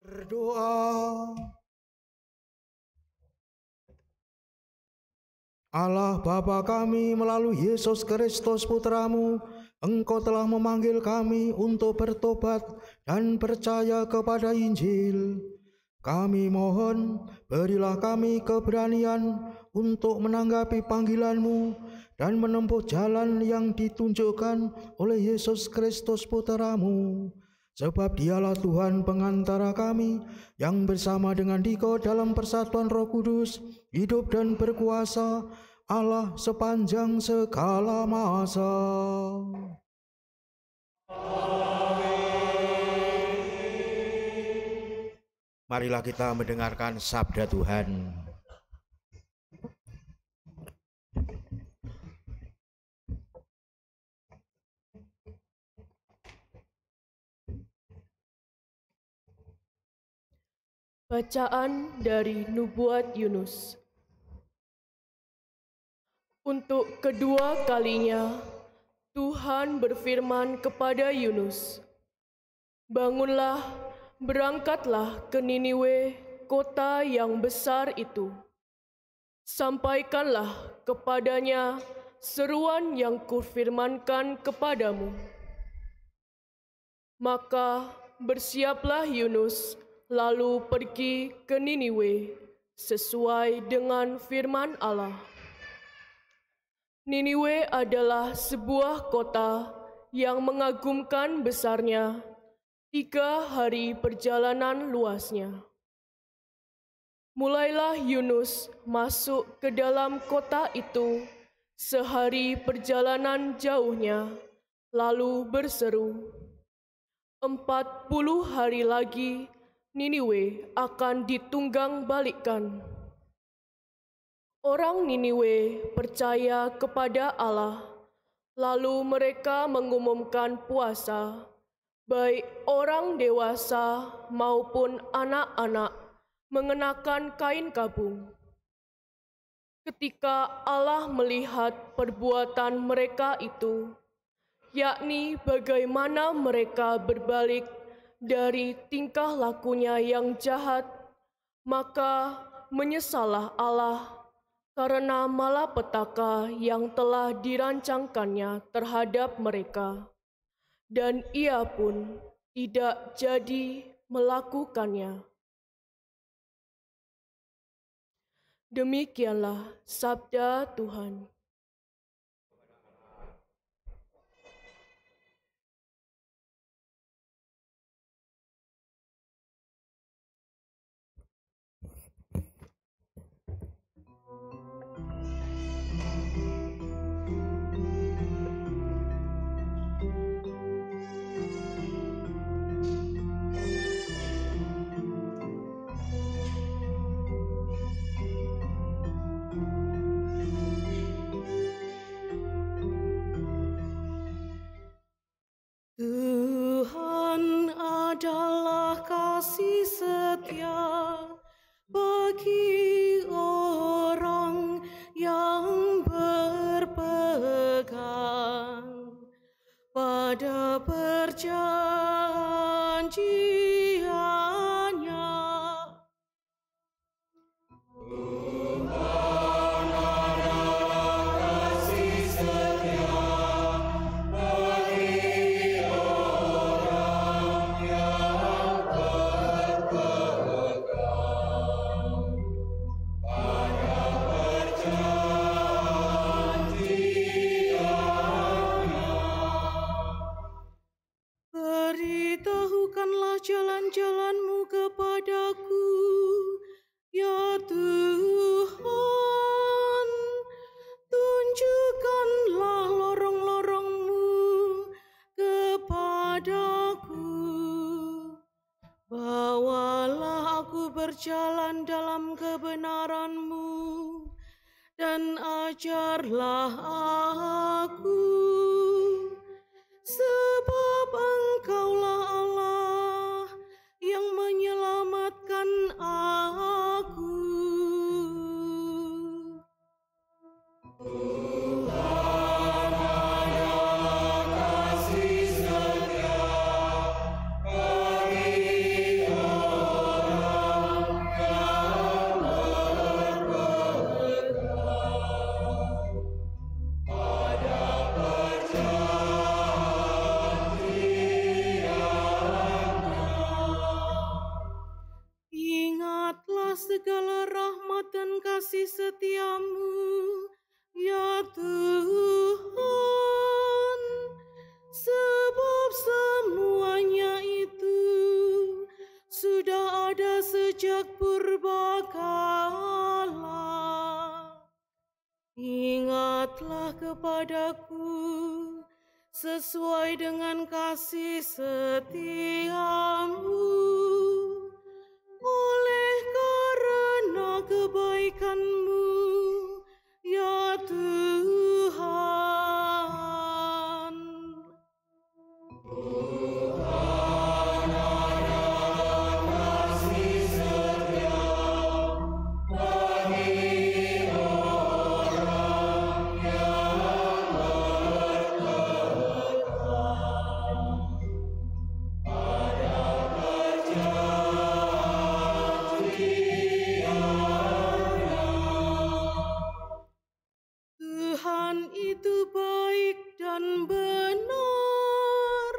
Berdoa. Allah Bapa kami, melalui Yesus Kristus Putra-Mu, Engkau telah memanggil kami untuk bertobat dan percaya kepada Injil. Kami mohon, berilah kami keberanian untuk menanggapi panggilan-Mu dan menempuh jalan yang ditunjukkan oleh Yesus Kristus Putra-Mu. Sebab Dialah Tuhan pengantara kami, yang bersama dengan Dikau dalam persatuan Roh Kudus, hidup dan berkuasa, Allah sepanjang segala masa. Marilah kita mendengarkan sabda Tuhan. Bacaan dari Nubuat Yunus. Untuk kedua kalinya, Tuhan berfirman kepada Yunus, "Bangunlah, berangkatlah ke Niniwe, kota yang besar itu. Sampaikanlah kepadanya seruan yang kufirmankan kepadamu." Maka bersiaplah Yunus, lalu pergi ke Niniwe sesuai dengan firman Allah. Niniwe adalah sebuah kota yang mengagumkan besarnya, 3 hari perjalanan luasnya. Mulailah Yunus masuk ke dalam kota itu sehari perjalanan jauhnya, lalu berseru, 40 hari lagi Niniwe akan ditunggang balikkan. Orang Niniwe percaya kepada Allah, lalu mereka mengumumkan puasa, baik orang dewasa maupun anak-anak mengenakan kain kabung. Ketika Allah melihat perbuatan mereka itu, yakni bagaimana mereka berbalik dari tingkah lakunya yang jahat, maka menyesallah Allah karena malapetaka yang telah dirancangkannya terhadap mereka, dan Ia pun tidak jadi melakukannya. Demikianlah sabda Tuhan. Tuhan adalah kasih setia bagi orang yang berpegang pada perjanjiannya. Beritahukanlah jalan-jalan-Mu kepadaku, ya Tuhan. Tunjukkanlah lorong-lorong-Mu kepadaku. Bawalah aku berjalan dalam kebenaran-Mu, dan ajarlah aku. Sebab Engkaulah Allah yang menyelamatkan aku. Tuhan adalah kasih setia bagi orang setiamu, ya Tuhan, sebab semuanya itu sudah ada sejak purbakala. Ingatlah kepadaku sesuai dengan kasih setiamu, oleh karena kebaikanmu, ya Tuhan. Tuhan itu baik dan benar,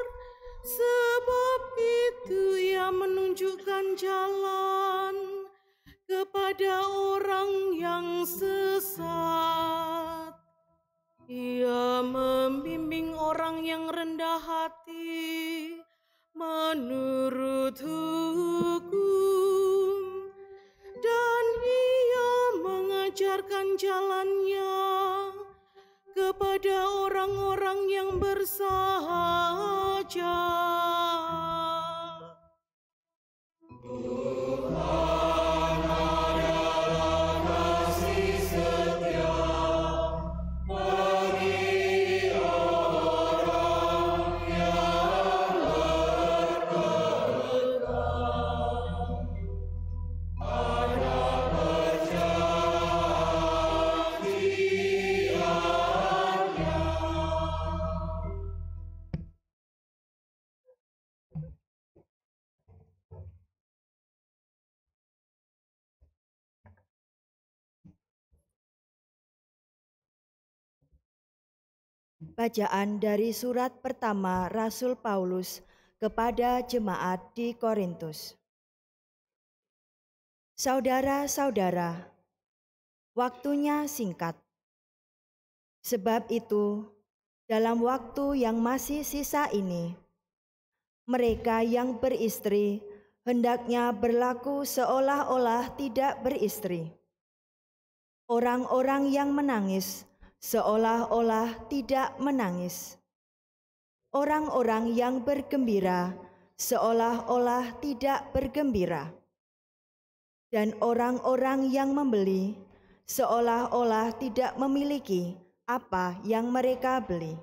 sebab itu Ia menunjukkan jalan kepada orang yang sesat. Ia membimbing orang yang rendah hati menurut hukum, dan Ia mengajarkan jalannya kepada orang-orang yang bersahaja. Bacaan dari surat pertama Rasul Paulus kepada jemaat di Korintus. Saudara-saudara, waktunya singkat. Sebab itu, dalam waktu yang masih sisa ini, mereka yang beristri hendaknya berlaku seolah-olah tidak beristri. Orang-orang yang menangis seolah-olah tidak menangis. Orang-orang yang bergembira seolah-olah tidak bergembira. Dan orang-orang yang membeli seolah-olah tidak memiliki apa yang mereka beli.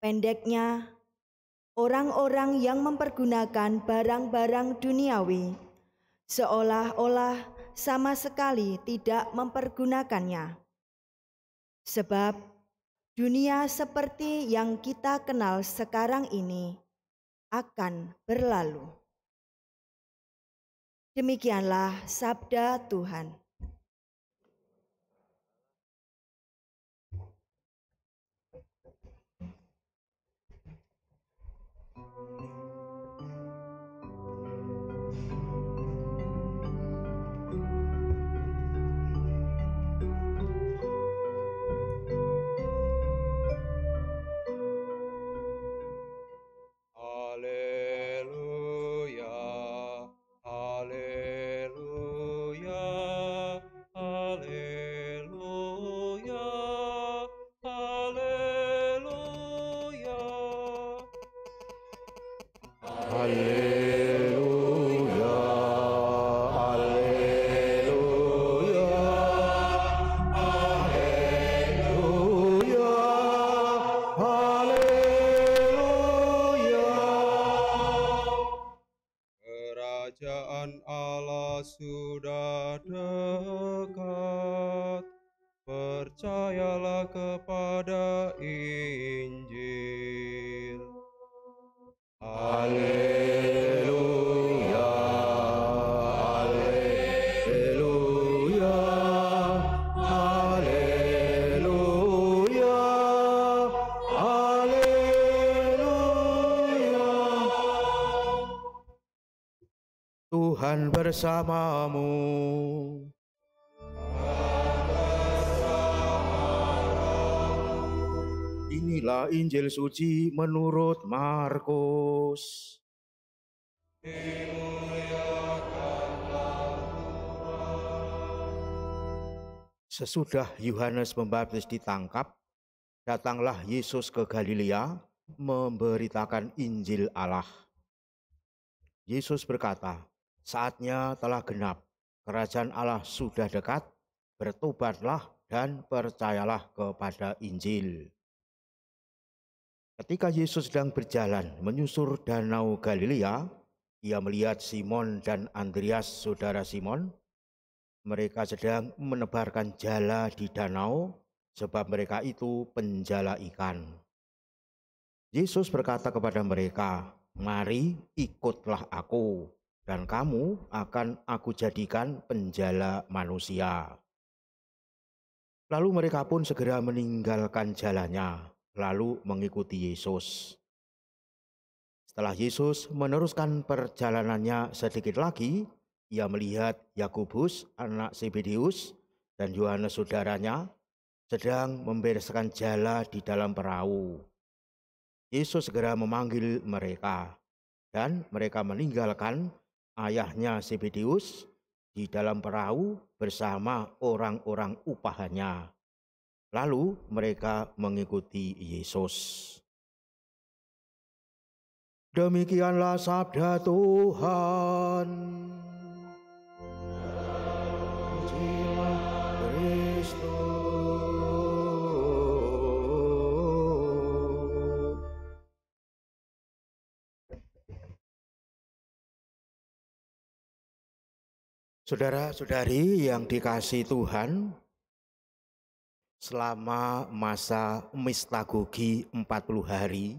Pendeknya, orang-orang yang mempergunakan barang-barang duniawi seolah-olah sama sekali tidak mempergunakannya. Sebab dunia seperti yang kita kenal sekarang ini akan berlalu. Demikianlah sabda Tuhan. Kerajaan Allah sudah dekat. Percayalah kepada Injil. Haleluya, haleluya, haleluya, haleluya. Tuhan bersamamu. Inilah Injil suci menurut Markus. Sesudah Yohanes Pembaptis ditangkap, datanglah Yesus ke Galilea memberitakan Injil Allah. Yesus berkata, "Saatnya telah genap, kerajaan Allah sudah dekat, bertobatlah dan percayalah kepada Injil." Ketika Yesus sedang berjalan menyusur danau Galilea, ia melihat Simon dan Andreas, saudara Simon. Mereka sedang menebarkan jala di danau, sebab mereka itu penjala ikan. Yesus berkata kepada mereka, "Mari ikutlah aku, dan kamu akan aku jadikan penjala manusia." Lalu mereka pun segera meninggalkan jalannya, lalu mengikuti Yesus. Setelah Yesus meneruskan perjalanannya sedikit lagi, ia melihat Yakobus, anak Zebedeus, dan Yohanes saudaranya sedang membereskan jala di dalam perahu. Yesus segera memanggil mereka, dan mereka meninggalkan ayahnya Zebedeus di dalam perahu bersama orang-orang upahannya. Lalu mereka mengikuti Yesus. Demikianlah sabda Tuhan. Saudara-saudari yang dikasihi Tuhan, selama masa mistagogi 40 hari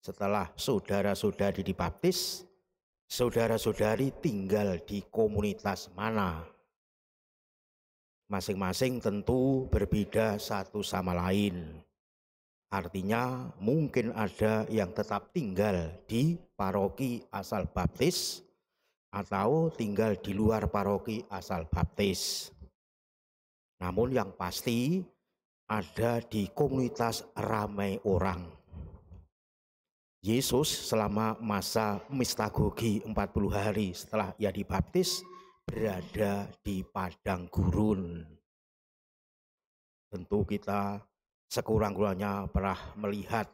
setelah saudara-saudari dibaptis, saudara-saudari tinggal di komunitas mana? Masing-masing tentu berbeda satu sama lain. Artinya mungkin ada yang tetap tinggal di paroki asal baptis, atau tinggal di luar paroki asal baptis. Namun yang pasti ada di komunitas ramai orang. Yesus selama masa mistagogi 40 hari setelah ia dibaptis berada di padang gurun. Tentu kita sekurang-kurangnya pernah melihat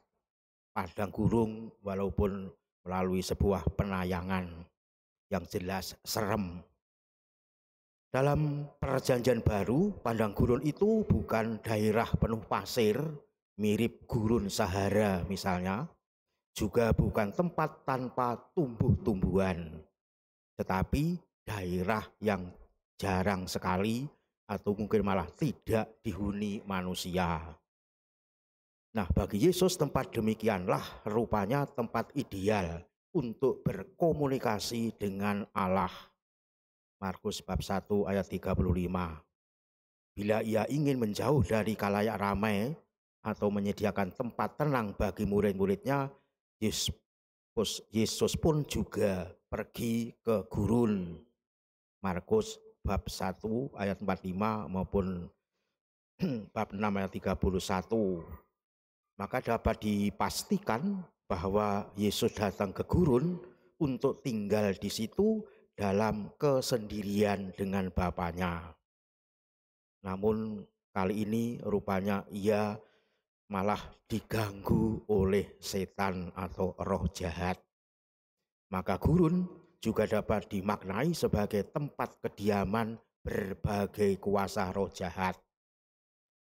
padang gurun walaupun melalui sebuah penayangan yang jelas serem. Dalam Perjanjian Baru, padang gurun itu bukan daerah penuh pasir, mirip gurun Sahara misalnya, juga bukan tempat tanpa tumbuh-tumbuhan, tetapi daerah yang jarang sekali atau mungkin malah tidak dihuni manusia. Nah, bagi Yesus tempat demikianlah rupanya tempat ideal untuk berkomunikasi dengan Allah. Markus bab 1 ayat 35. Bila ia ingin menjauh dari khalayak ramai atau menyediakan tempat tenang bagi murid-muridnya, Yesus pun juga pergi ke gurun. Markus bab 1 ayat 45 maupun bab 6 ayat 31. Maka dapat dipastikan bahwa Yesus datang ke gurun untuk tinggal di situ dalam kesendirian dengan Bapanya. Namun kali ini rupanya ia malah diganggu oleh setan atau roh jahat. Maka gurun juga dapat dimaknai sebagai tempat kediaman berbagai kuasa roh jahat.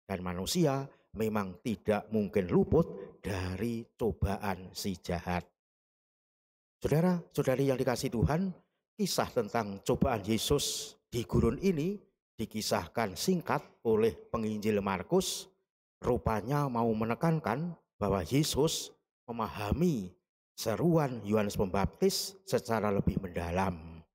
Dan manusia memang tidak mungkin luput dari cobaan si jahat. Saudara-saudari yang dikasihi Tuhan, kisah tentang cobaan Yesus di gurun ini dikisahkan singkat oleh penginjil Markus, rupanya mau menekankan bahwa Yesus memahami seruan Yohanes Pembaptis secara lebih mendalam,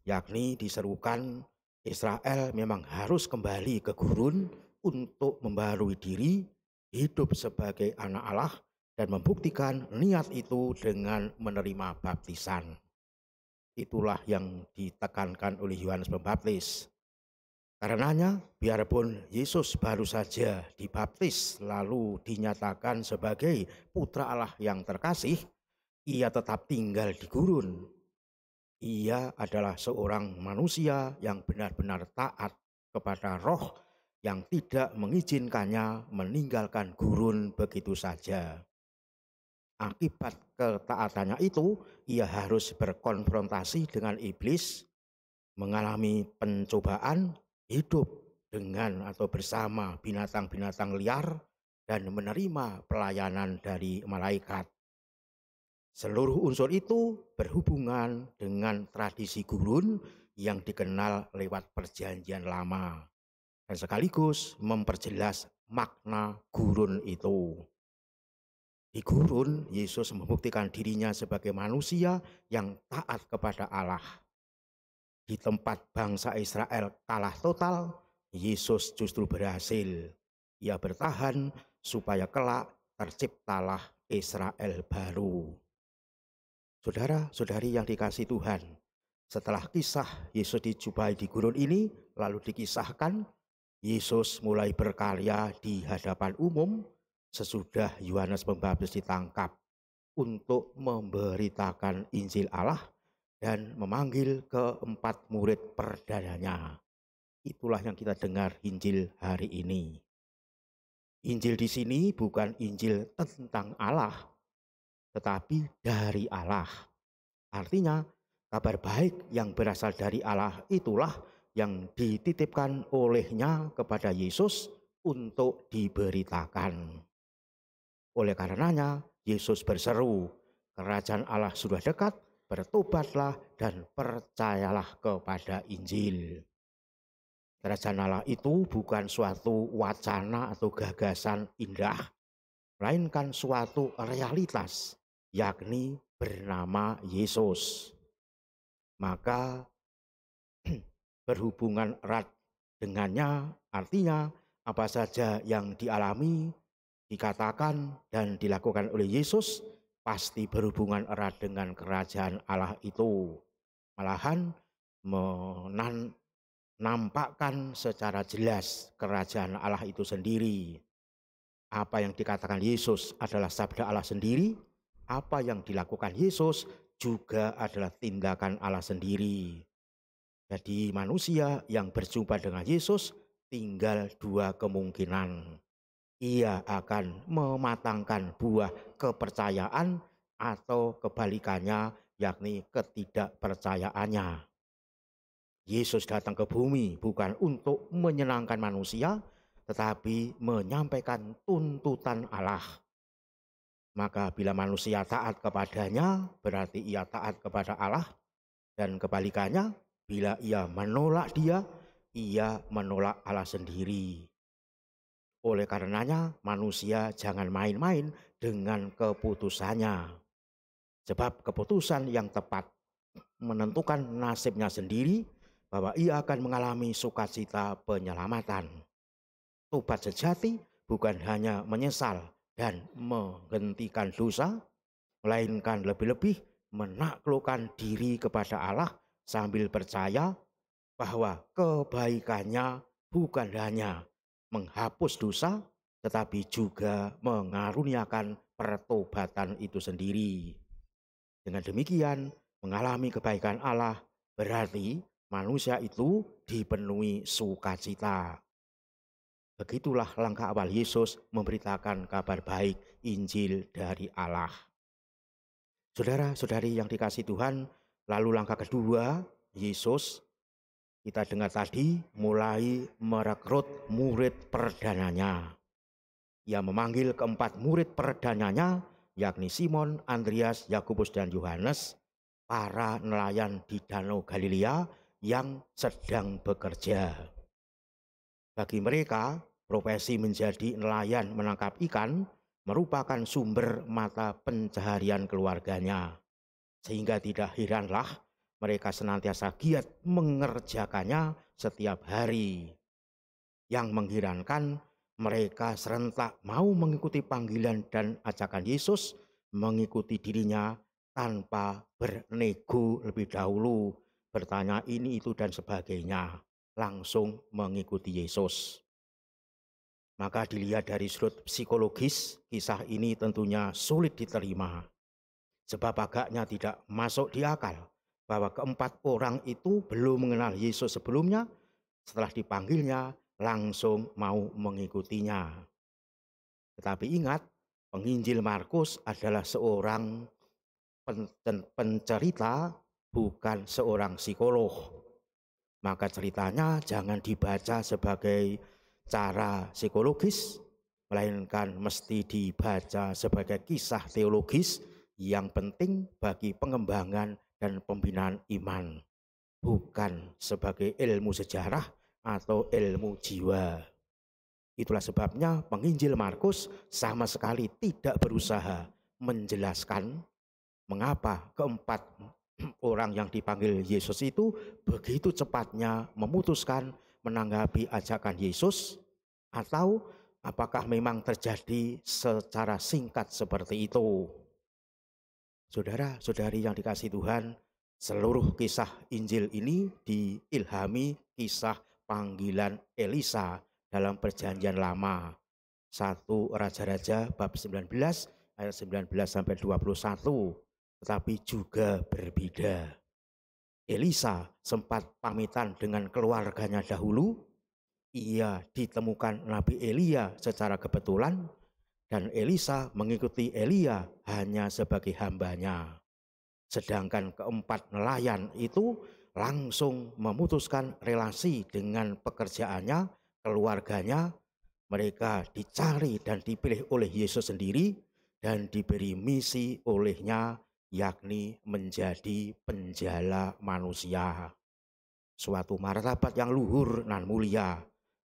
yakni diserukan Israel memang harus kembali ke gurun untuk membarui diri, hidup sebagai anak Allah, dan membuktikan niat itu dengan menerima baptisan. Itulah yang ditekankan oleh Yohanes Pembaptis. Karenanya, biarpun Yesus baru saja dibaptis lalu dinyatakan sebagai putra Allah yang terkasih, ia tetap tinggal di gurun. Ia adalah seorang manusia yang benar-benar taat kepada Roh yang tidak mengizinkannya meninggalkan gurun begitu saja. Akibat ketaatannya itu, ia harus berkonfrontasi dengan iblis, mengalami pencobaan, hidup dengan atau bersama binatang-binatang liar, dan menerima pelayanan dari malaikat. Seluruh unsur itu berhubungan dengan tradisi gurun yang dikenal lewat Perjanjian Lama, dan sekaligus memperjelas makna gurun itu. Di gurun, Yesus membuktikan dirinya sebagai manusia yang taat kepada Allah. Di tempat bangsa Israel kalah total, Yesus justru berhasil. Ia bertahan supaya kelak terciptalah Israel baru. Saudara-saudari yang dikasihi Tuhan, setelah kisah Yesus dijumpai di gurun ini, lalu dikisahkan, Yesus mulai berkarya di hadapan umum sesudah Yohanes Pembaptis ditangkap untuk memberitakan Injil Allah dan memanggil keempat murid perdananya. Itulah yang kita dengar Injil hari ini. Injil di sini bukan Injil tentang Allah, tetapi dari Allah. Artinya, kabar baik yang berasal dari Allah itulah yang dititipkan olehnya kepada Yesus untuk diberitakan. Oleh karenanya, Yesus berseru, kerajaan Allah sudah dekat, bertobatlah dan percayalah kepada Injil. Kerajaan Allah itu bukan suatu wacana atau gagasan indah, melainkan suatu realitas, yakni bernama Yesus. Maka berhubungan erat dengannya, artinya apa saja yang dialami, dikatakan dan dilakukan oleh Yesus pasti berhubungan erat dengan kerajaan Allah itu. Malahan menampakkan secara jelas kerajaan Allah itu sendiri. Apa yang dikatakan Yesus adalah sabda Allah sendiri, apa yang dilakukan Yesus juga adalah tindakan Allah sendiri. Jadi manusia yang berjumpa dengan Yesus tinggal dua kemungkinan. Ia akan mematangkan buah kepercayaan atau kebalikannya, yakni ketidakpercayaannya. Yesus datang ke bumi bukan untuk menyenangkan manusia, tetapi menyampaikan tuntutan Allah. Maka bila manusia taat kepadanya, berarti ia taat kepada Allah, dan kebalikannya, bila ia menolak dia, ia menolak Allah sendiri. Oleh karenanya manusia jangan main-main dengan keputusannya. Sebab keputusan yang tepat menentukan nasibnya sendiri, bahwa ia akan mengalami sukacita penyelamatan. Tobat sejati bukan hanya menyesal dan menghentikan dosa, melainkan lebih-lebih menaklukkan diri kepada Allah sambil percaya bahwa kebaikannya bukan hanya menghapus dosa, tetapi juga mengaruniakan pertobatan itu sendiri. Dengan demikian, mengalami kebaikan Allah berarti manusia itu dipenuhi sukacita. Begitulah langkah awal Yesus memberitakan kabar baik Injil dari Allah. Saudara-saudari yang dikasihi Tuhan, lalu langkah kedua Yesus, kita dengar tadi, mulai merekrut murid perdananya. Ia memanggil keempat murid perdananya, yakni Simon, Andreas, Yakobus, dan Yohanes, para nelayan di Danau Galilea yang sedang bekerja. Bagi mereka, profesi menjadi nelayan menangkap ikan merupakan sumber mata pencaharian keluarganya. Sehingga tidak heranlah mereka senantiasa giat mengerjakannya setiap hari. Yang mengherankan, mereka serentak mau mengikuti panggilan dan ajakan Yesus, mengikuti dirinya tanpa bernego lebih dahulu, bertanya ini itu dan sebagainya. langsung mengikuti Yesus. Maka dilihat dari sudut psikologis, kisah ini tentunya sulit diterima. Sebab agaknya tidak masuk di akal bahwa keempat orang itu belum mengenal Yesus sebelumnya, setelah dipanggilnya langsung mau mengikutinya. Tetapi ingat, penginjil Markus adalah seorang pencerita, bukan seorang psikolog. Maka ceritanya jangan dibaca sebagai cara psikologis, melainkan mesti dibaca sebagai kisah teologis yang penting bagi pengembangan dan pembinaan iman, bukan sebagai ilmu sejarah atau ilmu jiwa. Itulah sebabnya penginjil Markus sama sekali tidak berusaha menjelaskan mengapa keempat orang yang dipanggil Yesus itu begitu cepatnya memutuskan menanggapi ajakan Yesus, atau apakah memang terjadi secara singkat seperti itu. Saudara-saudari yang dikasihi Tuhan, seluruh kisah Injil ini diilhami kisah panggilan Elisa dalam Perjanjian Lama. 1 Raja-Raja bab 19 ayat 19 sampai 21. Tetapi juga berbeda. Elisa sempat pamitan dengan keluarganya dahulu. Ia ditemukan Nabi Elia secara kebetulan, dan Elisa mengikuti Elia hanya sebagai hambanya. Sedangkan keempat nelayan itu langsung memutuskan relasi dengan pekerjaannya, keluarganya. Mereka dicari dan dipilih oleh Yesus sendiri dan diberi misi olehnya, yakni menjadi penjala manusia. Suatu martabat yang luhur dan mulia,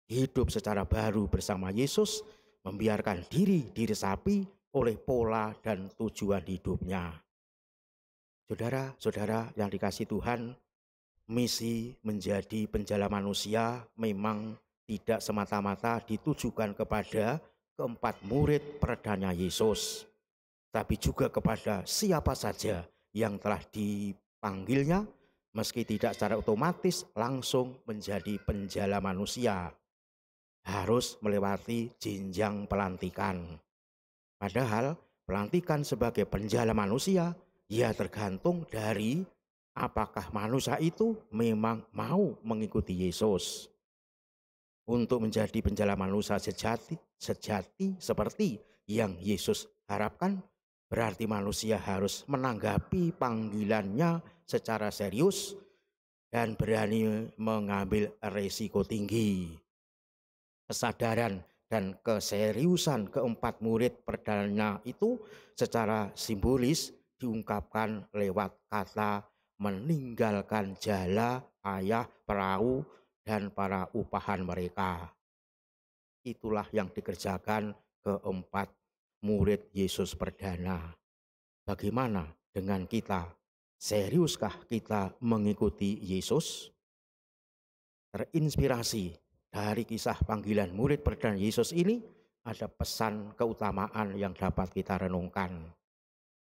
hidup secara baru bersama Yesus, membiarkan diri diresapi oleh pola dan tujuan hidupnya. Saudara-saudara yang dikasihi Tuhan, misi menjadi penjala manusia memang tidak semata-mata ditujukan kepada keempat murid perdana Yesus, tapi juga kepada siapa saja yang telah dipanggilnya, meski tidak secara otomatis langsung menjadi penjala manusia, harus melewati jenjang pelantikan. Padahal pelantikan sebagai penjala manusia ya tergantung dari apakah manusia itu memang mau mengikuti Yesus. Untuk menjadi penjala manusia sejati seperti yang Yesus harapkan, berarti manusia harus menanggapi panggilannya secara serius dan berani mengambil resiko tinggi. Kesadaran dan keseriusan keempat murid perdana itu secara simbolis diungkapkan lewat kata meninggalkan jala, ayah, perahu, dan para upahan mereka. Itulah yang dikerjakan keempat murid Yesus perdana. Bagaimana dengan kita? Seriuskah kita mengikuti Yesus? Terinspirasi dari kisah panggilan murid perdana Yesus ini, ada pesan keutamaan yang dapat kita renungkan.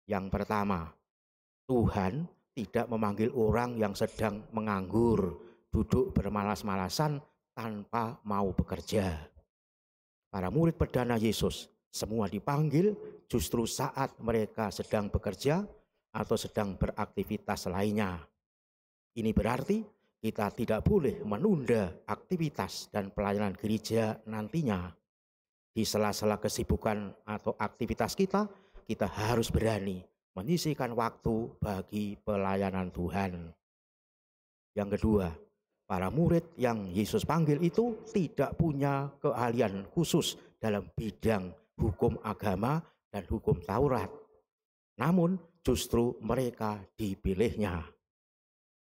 Yang pertama, Tuhan tidak memanggil orang yang sedang menganggur, duduk bermalas-malasan tanpa mau bekerja. Para murid perdana Yesus semua dipanggil justru saat mereka sedang bekerja atau sedang beraktivitas lainnya. Ini berarti kita tidak boleh menunda aktivitas dan pelayanan gereja nantinya. Di sela-sela kesibukan atau aktivitas kita harus berani menyisihkan waktu bagi pelayanan Tuhan. Yang kedua, para murid yang Yesus panggil itu tidak punya keahlian khusus dalam bidang hukum agama dan hukum Taurat. Namun justru mereka dipilihnya.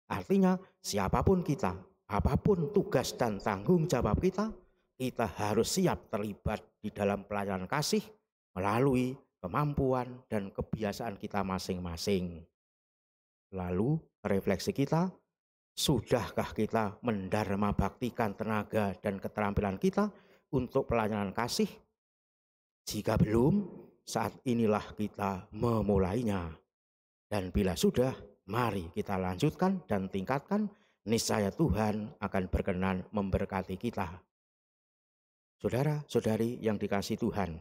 Artinya siapapun kita, apapun tugas dan tanggung jawab kita harus siap terlibat di dalam pelayanan kasih melalui kemampuan dan kebiasaan kita masing-masing. Lalu refleksi kita, sudahkah kita mendarma baktikan tenaga dan keterampilan kita untuk pelayanan kasih? Jika belum, saat inilah kita memulainya. Dan bila sudah, mari kita lanjutkan dan tingkatkan niscaya Tuhan akan berkenan memberkati kita. Saudara-saudari yang dikasihi Tuhan,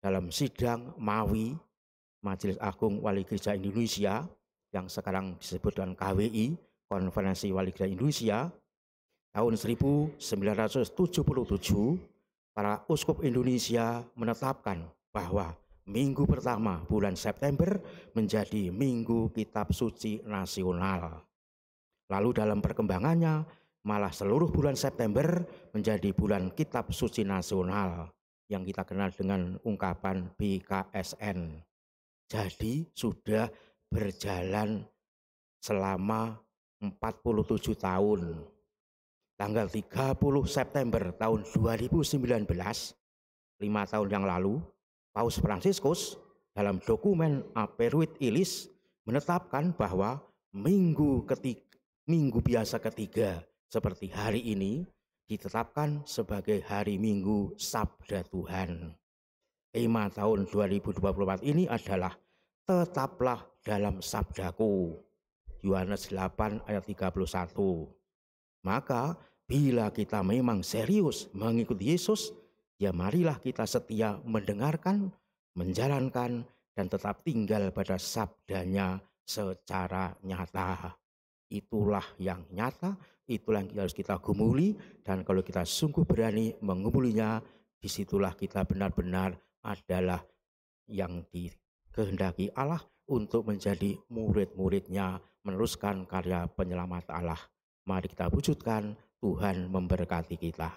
dalam sidang Mawi, Majelis Agung Wali Gereja Indonesia, yang sekarang disebut dengan KWI, Konferensi Wali Gereja Indonesia, tahun 1977, para uskup Indonesia menetapkan bahwa minggu pertama bulan September menjadi Minggu Kitab Suci Nasional. Lalu dalam perkembangannya, malah seluruh bulan September menjadi bulan Kitab Suci Nasional yang kita kenal dengan ungkapan BKSN. Jadi sudah berjalan selama 47 tahun. Tanggal 30 September tahun 2019, 5 tahun yang lalu, Paus Fransiskus dalam dokumen Aperuit Ilis menetapkan bahwa minggu biasa ketiga seperti hari ini ditetapkan sebagai hari Minggu Sabda Tuhan. Tema tahun 2024 ini adalah tetaplah dalam sabdaku. Yohanes 8 ayat 31. Maka bila kita memang serius mengikuti Yesus, ya marilah kita setia mendengarkan, menjalankan, dan tetap tinggal pada sabdanya secara nyata. Itulah yang nyata, itulah yang harus kita gumuli, dan kalau kita sungguh berani menggumulinya, disitulah kita benar-benar adalah yang dikehendaki Allah untuk menjadi murid-muridnya, meneruskan karya penyelamat Allah. Mari kita wujudkan, Tuhan memberkati kita.